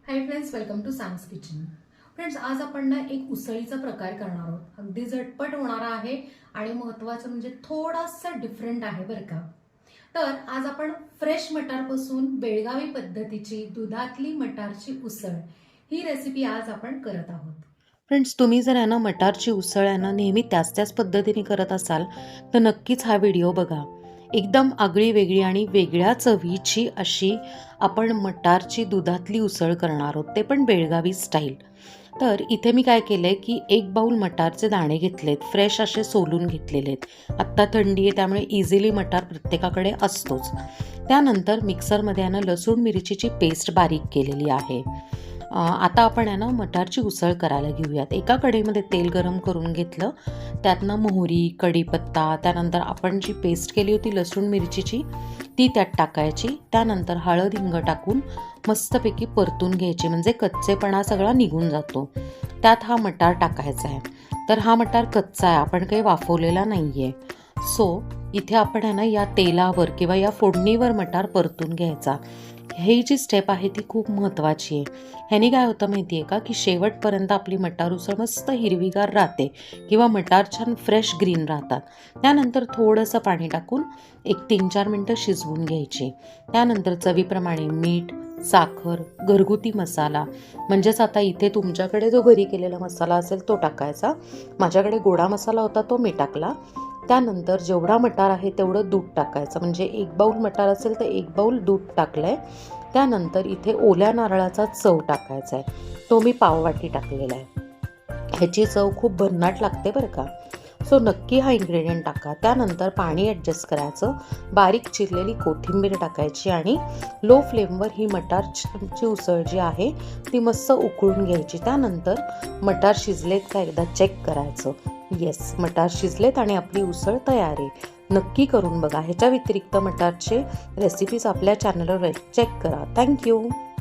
High friends, welcome to Sam's kitchen. Friends, आज आपण ना एक उसळीचा प्रकार करणार आहोत. अगदी झटपट होणारा आहे आणि महत्त्वाचं म्हणजे थोडासा डिफरंट आहे बरं का. तर आज आपण फ्रेश मटारपासून बेळगावी पद्धतीची दुधातली मटारची उसळ ही रेसिपी आज आपण करत आहोत. फ्रेंड्स, तुम्ही जर आहे ना मटारची उसळ आहे ना नेहमी त्याच पद्धतीने करत असाल तर नक्कीच हा व्हिडिओ बघा. एकदम आगळी वेगळी आणि वेगळ्या चवीची अशी आपण मटारची दुधातली उसळ करणार आहोत, ते पण बेळगावी स्टाईल. तर इथे मी काय केलं आहे की 1 बाऊल मटारचे दाणे घेतलेत, फ्रेश असे सोलून घेतलेले आहेत. आत्ता थंडी आहे त्यामुळे इझिली मटार प्रत्येकाकडे असतोच. त्यानंतर मिक्सरमध्ये आहे ना लसूण मिरचीची पेस्ट बारीक केलेली आहे. आता आपण आहे ना मटारची उसळ करायला घेऊयात. एका कढईमध्ये तेल गरम करून घेतलं, त्यातनं मोहरी, कढीपत्ता, त्यानंतर आपण जी पेस्ट केली होती लसूण मिरचीची ती त्यात टाकायची. त्यानंतर हळद हिंग टाकून मस्तपैकी परतून घ्यायची, म्हणजे कच्चेपणा सगळा निघून जातो. त्यात हा मटार टाकायचा आहे. तर हा मटार कच्चा आहे, आपण काही वाफवलेला नाही आहे. सो इथे आपण आहे ना या तेलावर किंवा या फोडणीवर मटार परतून घ्यायचा. ही जी स्टेप आहे ती खूप महत्त्वाची आहे. ह्याने काय होतं माहिती आहे का, की शेवटपर्यंत आपली मटार उसळ मस्त हिरवीगार राहते किंवा मटार छान फ्रेश ग्रीन राहतात. त्यानंतर थोडंसं पाणी टाकून एक 3-4 मिनटं शिजवून घ्यायची. त्यानंतर चवीप्रमाणे मीठ, साखर, घरगुती मसाला, म्हणजेच आता इथे तुमच्याकडे जो घरी केलेला मसाला असेल तो टाकायचा. माझ्याकडे गोडा मसाला होता तो मी टाकला. त्यानंतर जेवढा मटार आहे तेवढं दूध टाकायचं, म्हणजे 1 बाऊल मटार असेल तर 1 बाऊल दूध टाकलं आहे. त्यानंतर इथे ओल्या नारळाचा चव टाकायचा आहे, तो मी पाववाटी टाकलेला आहे. ह्याची चव खूप भन्नाट लागते बरं का. सो नक्की हा इन्ग्रेडियंट टाका. त्यानंतर पाणी ॲडजस्ट करायचं, बारीक चिरलेली कोथिंबीर टाकायची आणि लो फ्लेमवर ही मटारची उसळ जी आहे ती मस्त उकळून घ्यायची. त्यानंतर मटार शिजलेत का एकदा चेक करायचं. येस, मटार शिजलेत आणि आपली उसळ तयार आहे. नक्की करून बघा. ह्याच्या व्यतिरिक्त मटारचे रेसिपीज आपल्या चॅनलवर चेक करा. थँक्यू.